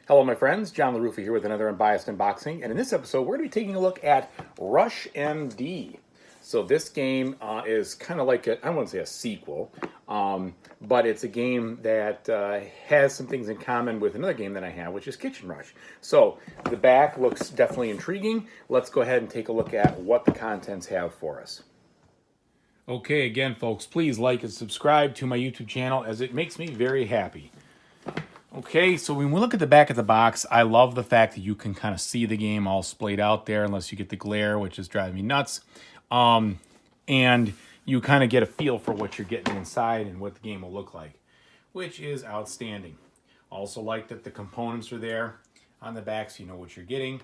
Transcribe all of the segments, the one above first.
Hello, my friends. John LaRuffa here with another Unbiased unboxing. And in this episode, we're going to be taking a look at Rush MD. So this game is kind of like, I don't want to say a sequel, but it's a game that has some things in common with another game that I have, which is Kitchen Rush. So the back looks definitely intriguing. Let's go ahead and take a look at what the contents have for us. Okay, again, folks, please like and subscribe to my YouTube channel as it makes me very happy. Okay, so when we look at the back of the box, I love the fact that you can kind of see the game all splayed out there, unless you get the glare, which is driving me nuts. And you kind of get a feel for what you're getting inside and what the game will look like, which is outstanding. Also like that the components are there on the back so you know what you're getting.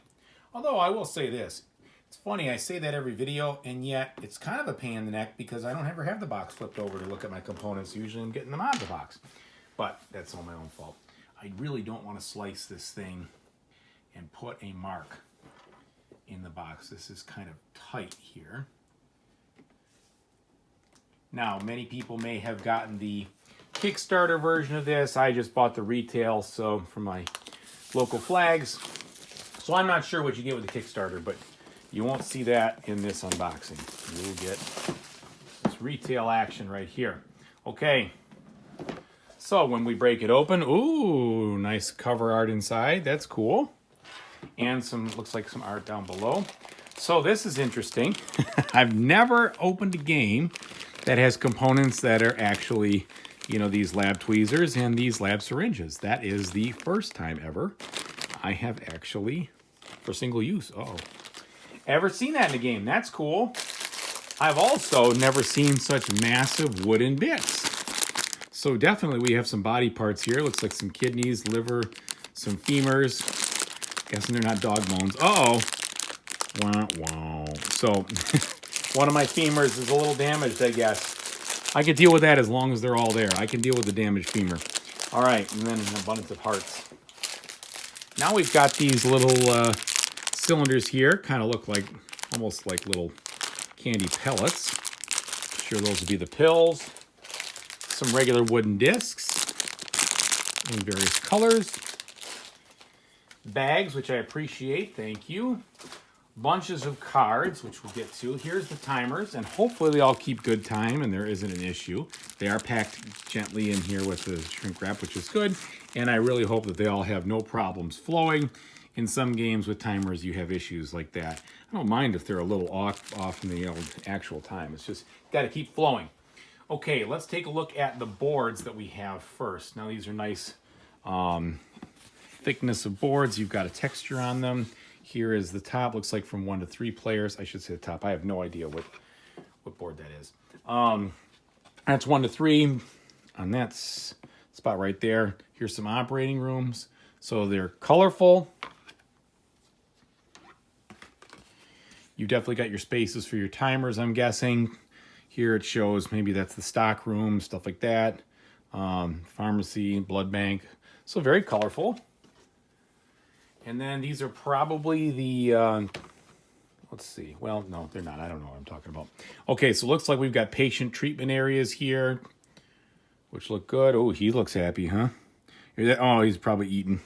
Although I will say this, it's funny, I say that every video, and yet it's kind of a pain in the neck because I don't ever have the box flipped over to look at my components. Usually I'm getting them out of the box, but that's all my own fault. I really don't want to slice this thing and put a mark in the box. This is kind of tight here. Now, many people may have gotten the Kickstarter version of this. I just bought the retail, so from my local flags. So I'm not sure what you get with the Kickstarter, but you won't see that in this unboxing. You'll get this retail action right here. Okay. So when we break it open, ooh, nice cover art inside. That's cool. And some, looks like some art down below. So this is interesting. I've never opened a game that has components that are actually, you know, these lab tweezers and these lab syringes. That is the first time ever I have actually, for single use, ever seen that in a game. That's cool. I've also never seen such massive wooden bits. So definitely we have some body parts here. Looks like some kidneys, liver, some femurs. Guessing they're not dog bones. Uh-oh. Wow, wow. So one of my femurs is a little damaged, I guess. I can deal with that as long as they're all there. I can deal with the damaged femur. All right, and then an abundance of hearts. Now we've got these little cylinders here. Kind of look like, almost like little candy pellets. Sure those would be the pills. Some regular wooden discs in various colors. Bags, which I appreciate, thank you. Bunches of cards, which we'll get to. Here's the timers, and hopefully they all keep good time and there isn't an issue. They are packed gently in here with the shrink wrap, which is good, and I really hope that they all have no problems flowing. In some games with timers, you have issues like that. I don't mind if they're a little off in the actual time. It's just got to keep flowing. Okay, let's take a look at the boards that we have first. Now these are nice thickness of boards. You've got a texture on them. Here is the top. Looks like from 1 to 3 players. I should say the top. I have no idea what board that is. That's 1 to 3 on that spot right there. Here's some operating rooms. So they're colorful. You definitely got your spaces for your timers, I'm guessing. Here it shows maybe that's the stock room, stuff like that. Pharmacy, blood bank. So very colorful. And then these are probably the, let's see. Well, no, they're not. I don't know what I'm talking about. Okay, so it looks like we've got patient treatment areas here, which look good. Oh, he looks happy, huh? Oh, he's probably eating.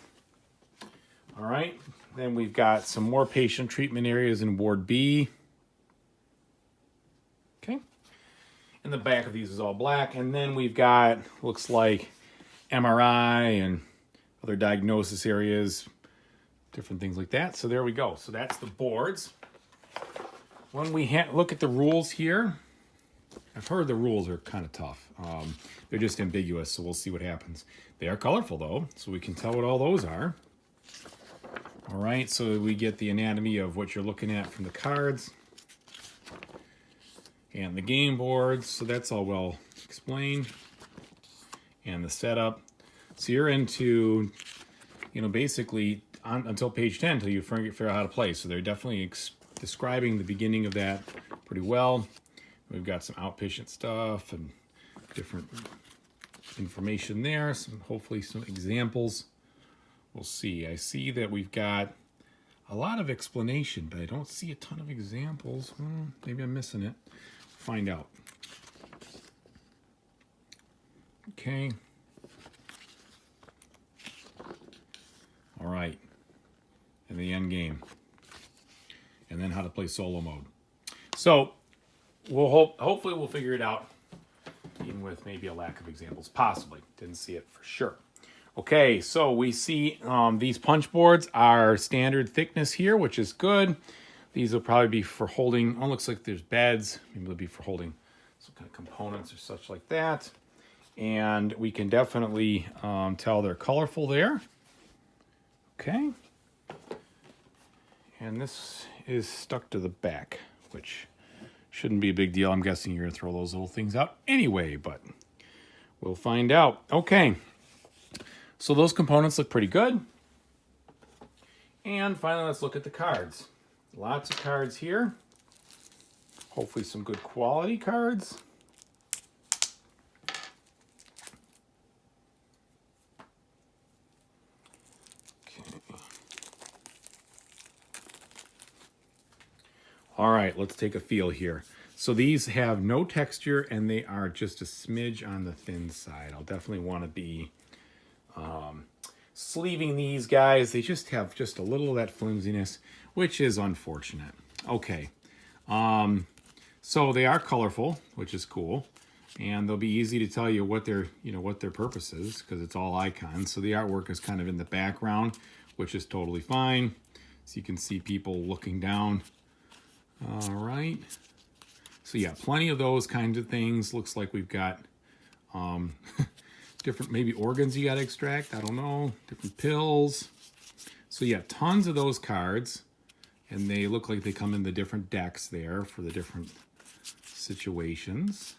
All right. Then we've got some more patient treatment areas in Ward B. Okay. And the back of these is all black. And then we've got, looks like MRI and other diagnosis areas, different things like that. So there we go. So that's the boards. When we look at the rules here, I've heard the rules are kind of tough. They're just ambiguous, so we'll see what happens. They are colorful, though, so we can tell what all those are. All right, so we get the anatomy of what you're looking at from the cards. And the game boards, so that's all well explained. And the setup. So you're into, you know, basically until page 10 until you figure out how to play. So they're definitely describing the beginning of that pretty well. We've got some outpatient stuff and different information there. Hopefully some examples. We'll see. I see that we've got a lot of explanation, but I don't see a ton of examples. Maybe I'm missing it. Find out. Okay. All one game. And then how to play solo mode. So hopefully we'll figure it out, even with maybe a lack of examples. Possibly. Didn't see it for sure. Okay, so we see these punch boards are standard thickness here, which is good. These will probably be for holding, oh, looks like there's beds. Maybe they'll be for holding some kind of components or such like that. And we can definitely tell they're colorful there. Okay. And this is stuck to the back, which shouldn't be a big deal. I'm guessing you're going to throw those little things out anyway, but we'll find out. Okay. So those components look pretty good. And finally, let's look at the cards. Lots of cards here. Hopefully some good quality cards. Okay. All right, let's take a feel here. So these have no texture and they are just a smidge on the thin side. I'll definitely want to be sleeving these guys. They just have just a little of that flimsiness, which is unfortunate. Okay. So they are colorful, which is cool. And they'll be easy to tell you what their purpose is, because it's all icons. So the artwork is kind of in the background, which is totally fine. So you can see people looking down. All right. So yeah, plenty of those kinds of things. Looks like we've got different maybe organs you got to extract. I don't know. Different pills. So yeah, tons of those cards. And they look like they come in the different decks there for the different situations.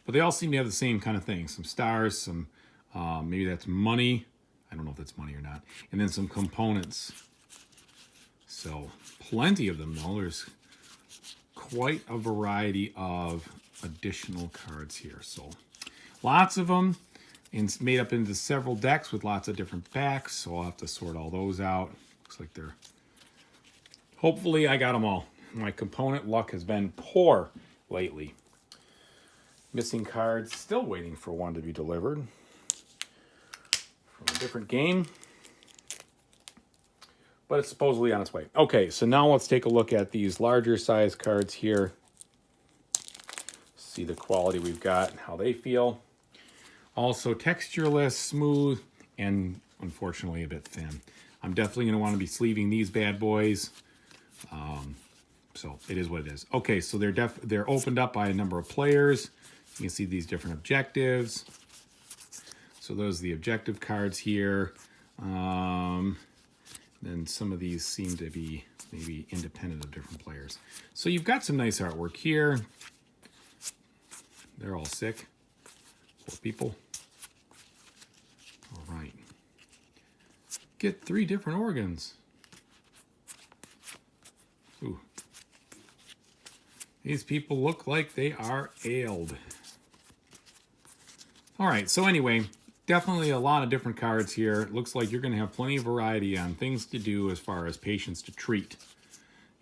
But they all seem to have the same kind of thing. Some stars, some, maybe that's money. I don't know if that's money or not. And then some components. So plenty of them though. There's quite a variety of additional cards here. So lots of them. And it's made up into several decks with lots of different backs. So I'll have to sort all those out. Looks like they're... Hopefully I got them all. My component luck has been poor lately. Missing cards. Still waiting for one to be delivered. From a different game. But it's supposedly on its way. Okay, so now let's take a look at these larger size cards here. See the quality we've got and how they feel. Also textureless, smooth, and unfortunately a bit thin. I'm definitely going to want to be sleeving these bad boys. So it is what it is. Okay, so they're opened up by a number of players. You can see these different objectives. So those are the objective cards here. Then some of these seem to be maybe independent of different players. So you've got some nice artwork here. They're all sick. Poor people. All right. Get 3 different organs. Ooh. These people look like they are ailed. All right, so anyway, definitely a lot of different cards here. It looks like you're going to have plenty of variety on things to do as far as patients to treat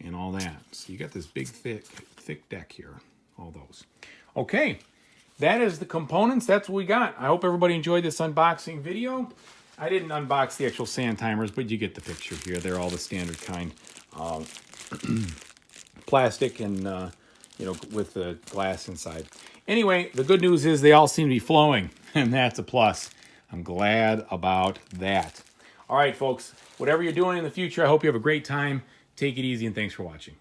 and all that. So you got this big, thick deck here, all those. Okay, that is the components. That's what we got. I hope everybody enjoyed this unboxing video. I didn't unbox the actual sand timers, but you get the picture here. They're all the standard kind. Plastic and, with the glass inside. Anyway, the good news is they all seem to be flowing, and that's a plus. I'm glad about that. All right, folks, whatever you're doing in the future, I hope you have a great time. Take it easy, and thanks for watching.